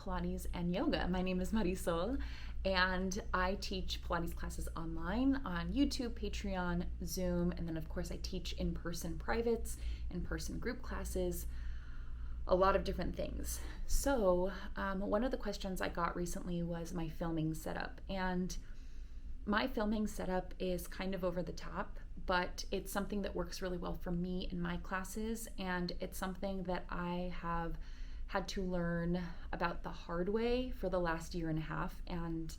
Pilates and yoga. My name is Marisol, and I teach Pilates classes online on YouTube, Patreon, Zoom, and then of course I teach in-person privates, in-person group classes, a lot of different things. So one of the questions I got recently was my filming setup, and my filming setup is kind of over the top, but it's something that works really well for me in my classes, and it's something that I have had to learn about the hard way for the last year and a half, and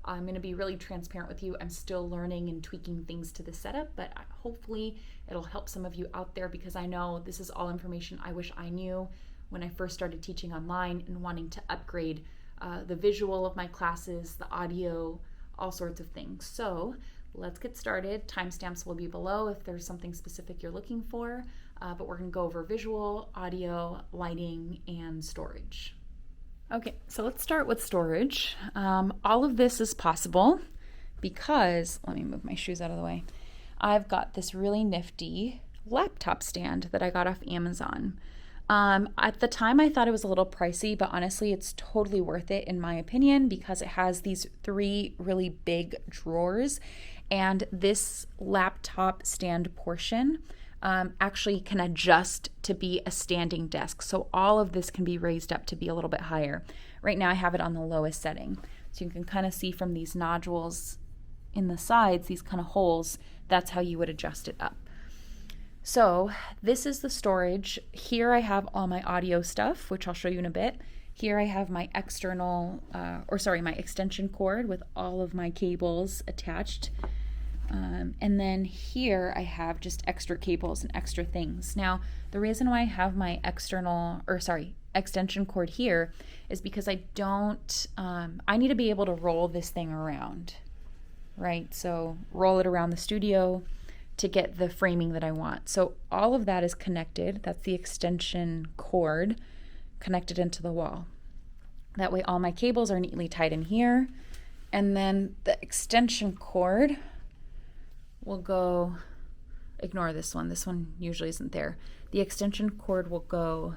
I'm going to be really transparent with you. I'm still learning and tweaking things to the setup, but hopefully it'll help some of you out there, because I know this is all information I wish I knew when I first started teaching online and wanting to upgrade the visual of my classes, the audio, all sorts of things. So let's get started. Timestamps will be below if there's something specific you're looking for, but we're going to go over visual, audio, lighting, and storage. Okay, so let's start with storage. All of this is possible because, let me move my shoes out of the way. I've got this really nifty laptop stand that I got off Amazon. At the time I thought it was a little pricey, but honestly it's totally worth it in my opinion, because it has these 3 really big drawers, and this laptop stand portion actually can adjust to be a standing desk. So all of this can be raised up to be a little bit higher. Right now I have it on the lowest setting. So you can kind of see from these nodules in the sides, these kind of holes, that's how you would adjust it up. So this is the storage. Here I have all my audio stuff, which I'll show you in a bit. Here I have my my extension cord with all of my cables attached. And then here I have just extra cables and extra things. Now, the reason why I have my extension cord here is because I need to be able to roll this thing around, right? So roll it around the studio to get the framing that I want. So all of that is connected. That's the extension cord connected into the wall. That way all my cables are neatly tied in here. And then the extension cord will go, ignore this one. This one usually isn't there. The extension cord will go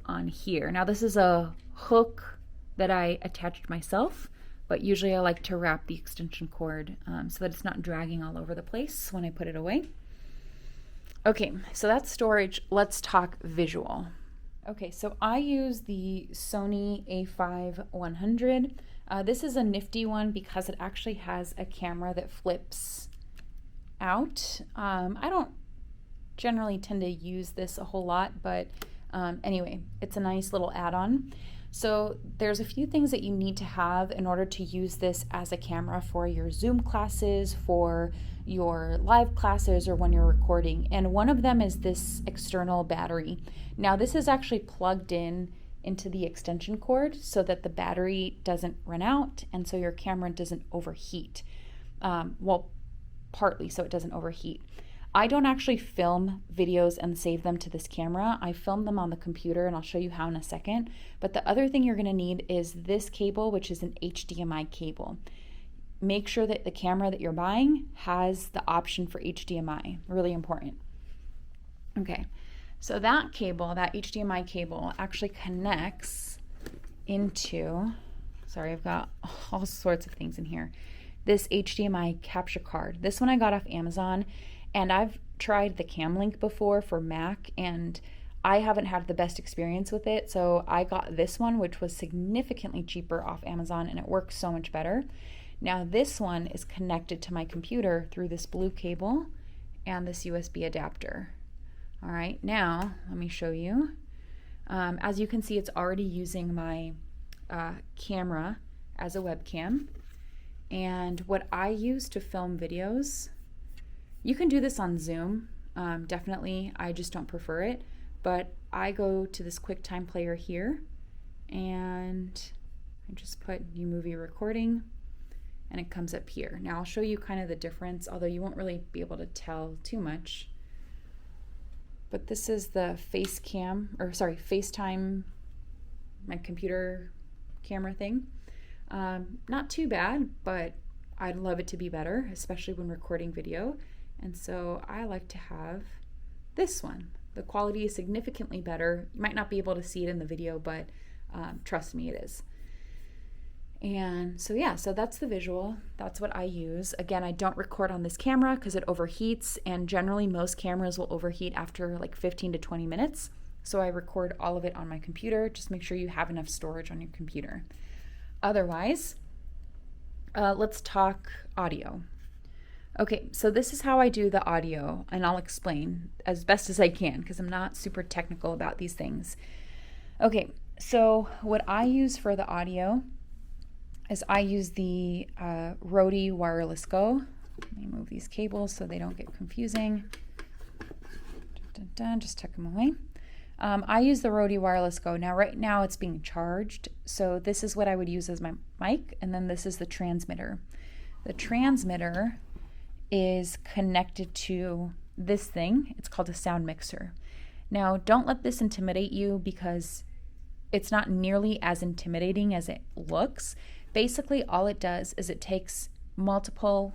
on here. Now this is a hook that I attached myself, but usually I like to wrap the extension cord so that it's not dragging all over the place when I put it away. Okay, so that's storage. Let's talk visual. Okay, so I use the Sony A5-100. This is a nifty one because it actually has a camera that flips out. I don't generally tend to use this a whole lot, but anyway, it's a nice little add-on. So there's a few things that you need to have in order to use this as a camera for your Zoom classes, for your live classes, or when you're recording. And one of them is this external battery. Now this is actually plugged into the extension cord so that the battery doesn't run out and so your camera doesn't overheat. Partly so it doesn't overheat. I don't actually film videos and save them to this camera. I film them on the computer, and I'll show you how in a second. But the other thing you're going to need is this cable, which is an HDMI cable. Make sure that the camera that you're buying has the option for HDMI. Really important. Okay, so that cable, that HDMI cable, actually connects into, sorry, I've got all sorts of things in here. This HDMI capture card. This one I got off Amazon. And I've tried the Camlink before for Mac, and I haven't had the best experience with it. So I got this one, which was significantly cheaper off Amazon, and it works so much better. Now this one is connected to my computer through this blue cable and this USB adapter. All right, now let me show you. As you can see, it's already using my camera as a webcam. And what I use to film videos, you can do this on Zoom, definitely. I just don't prefer it. But I go to this QuickTime player here, and I just put new movie recording, and it comes up here. Now I'll show you kind of the difference, although you won't really be able to tell too much. But this is the FaceTime, my computer camera thing. Not too bad, but I'd love it to be better, especially when recording video. And so I like to have this one. The quality is significantly better. You might not be able to see it in the video, but Trust me, it is. And so yeah, so that's the visual. That's what I use. Again, I don't record on this camera because it overheats, and generally most cameras will overheat after like 15 to 20 minutes. So I record all of it on my computer. Just make sure you have enough storage on your computer. Otherwise, let's talk audio. Okay, so this is how I do the audio, and I'll explain as best as I can because I'm not super technical about these things. Okay, so what I use for the audio is I use the Rode Wireless Go. Let me move these cables so they don't get confusing. Just tuck them away. I use the Rode Wireless Go. Now, right now it's being charged, so this is what I would use as my mic, and then this is the transmitter. The transmitter is connected to this thing. It's called a sound mixer. Now, don't let this intimidate you because it's not nearly as intimidating as it looks. Basically, all it does is it takes multiple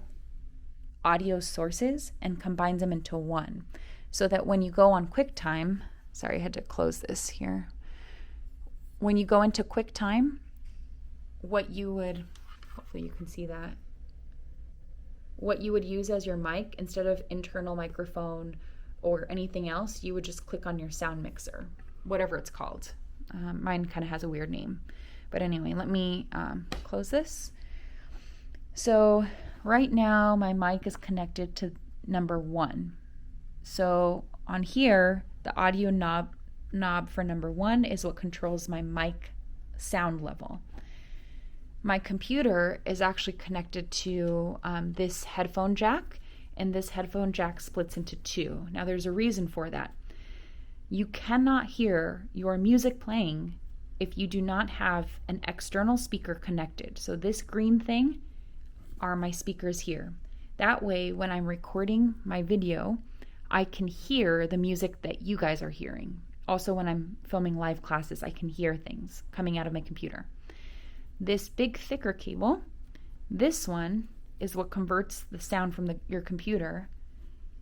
audio sources and combines them into one, so that when you go on QuickTime, sorry, I had to close this here. When you go into QuickTime, what you would, hopefully you can see that, what you would use as your mic, instead of internal microphone or anything else, you would just click on your sound mixer, whatever it's called. Mine kind of has a weird name. But anyway, let me close this. So right now my mic is connected to number 1. So on here, the audio knob for number 1 is what controls my mic sound level. My computer is actually connected to this headphone jack, and this headphone jack splits into 2. Now there's a reason for that. You cannot hear your music playing if you do not have an external speaker connected. So this green thing are my speakers here. That way, when I'm recording my video, I can hear the music that you guys are hearing. Also, when I'm filming live classes, I can hear things coming out of my computer. This big, thicker cable, this one is what converts the sound from your computer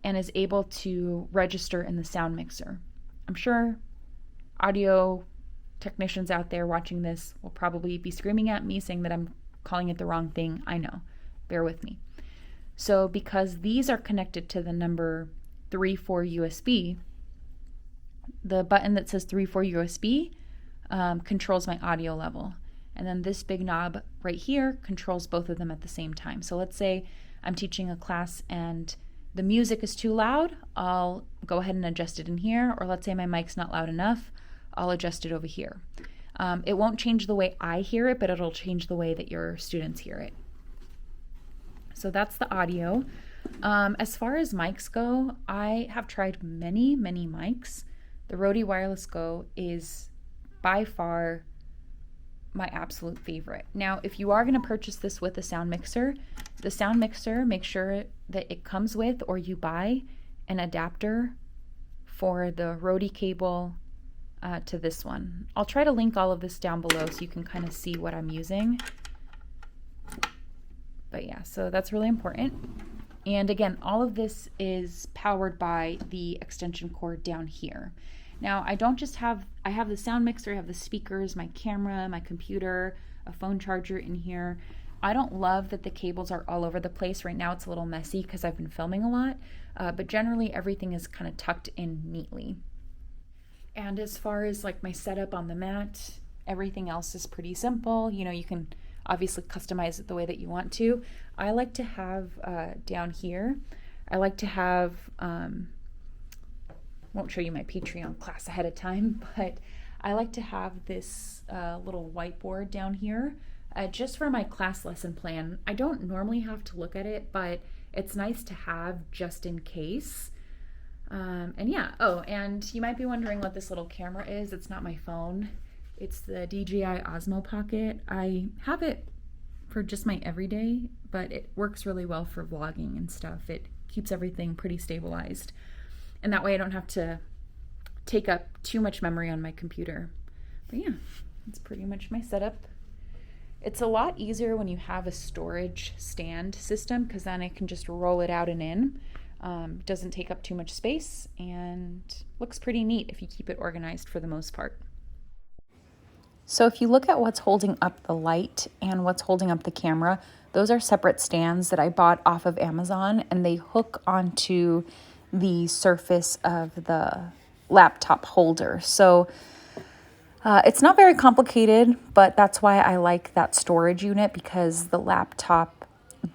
and is able to register in the sound mixer. I'm sure audio technicians out there watching this will probably be screaming at me saying that I'm calling it the wrong thing. I know. Bear with me. So because these are connected to the number 3.4 USB, the button that says 3.4 USB controls my audio level. And then this big knob right here controls both of them at the same time. So let's say I'm teaching a class and the music is too loud, I'll go ahead and adjust it in here. Or let's say my mic's not loud enough, I'll adjust it over here. It won't change the way I hear it, but it'll change the way that your students hear it. So that's the audio. As far as mics go, I have tried many, many mics. The Rode Wireless Go is by far my absolute favorite. Now, if you are going to purchase this with a sound mixer, the sound mixer, make sure that it comes with, or you buy an adapter for the Rode cable to this one. I'll try to link all of this down below so you can kind of see what I'm using. But yeah, so that's really important. And again, all of this is powered by the extension cord down here. Now, I don't just have, I have the sound mixer, I have the speakers, my camera, my computer, a phone charger in here. I don't love that the cables are all over the place. Right now it's a little messy because I've been filming a lot, but generally everything is kind of tucked in neatly. And as far as like my setup on the mat, everything else is pretty simple. You know, you can obviously customize it the way that you want to. I like to have down here, I like to have, won't show you my Patreon class ahead of time, but I like to have this little whiteboard down here just for my class lesson plan. I don't normally have to look at it, but it's nice to have just in case. And yeah, oh, and you might be wondering what this little camera is. It's not my phone. It's the DJI Osmo Pocket. I have it for just my everyday, but it works really well for vlogging and stuff. It keeps everything pretty stabilized. And that way I don't have to take up too much memory on my computer. But yeah, that's pretty much my setup. It's a lot easier when you have a storage stand system because then I can just roll it out and in. Doesn't take up too much space and looks pretty neat if you keep it organized for the most part. So if you look at what's holding up the light and what's holding up the camera, those are separate stands that I bought off of Amazon, and they hook onto the surface of the laptop holder. So it's not very complicated, but that's why I like that storage unit, because the laptop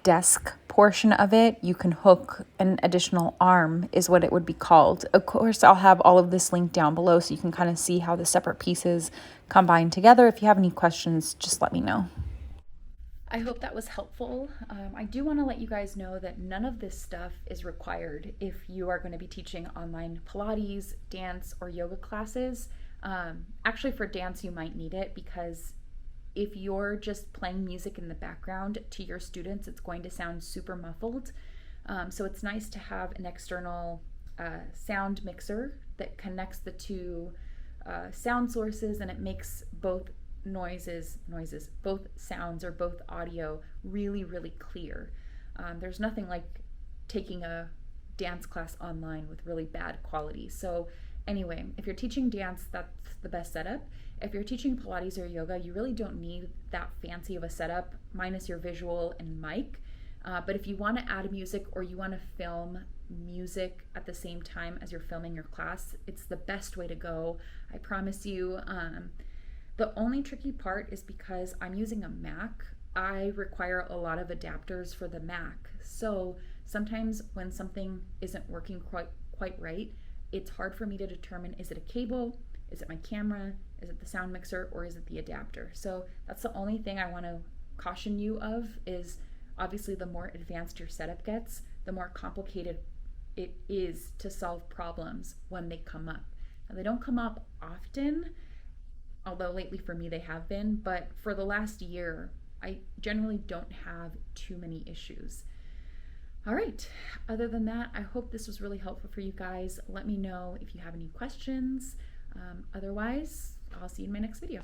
desk portion of it, you can hook an additional arm, is what it would be called. Of course, I'll have all of this linked down below so you can kind of see how the separate pieces combine together. If you have any questions, just let me know. I hope that was helpful. I do want to let you guys know that none of this stuff is required if you are going to be teaching online Pilates, dance, or yoga classes. Actually, for dance, you might need it, because if you're just playing music in the background to your students, it's going to sound super muffled. So it's nice to have an external sound mixer that connects the two sound sources, and it makes both both sounds or both audio really, really clear. There's nothing like taking a dance class online with really bad quality. So anyway, if you're teaching dance, that's the best setup. If you're teaching Pilates or yoga, you really don't need that fancy of a setup, minus your visual and mic. But if you want to add music, or you want to film music at the same time as you're filming your class, it's the best way to go. I promise you. The only tricky part is because I'm using a Mac, I require a lot of adapters for the Mac. So sometimes when something isn't working quite right, it's hard for me to determine, is it a cable, is it my camera, is it the sound mixer, or is it the adapter? So that's the only thing I want to caution you of, is obviously the more advanced your setup gets, the more complicated it is to solve problems when they come up. Now, they don't come up often, although lately for me they have been, but for the last year, I generally don't have too many issues. All right, other than that, I hope this was really helpful for you guys. Let me know if you have any questions. Otherwise, I'll see you in my next video.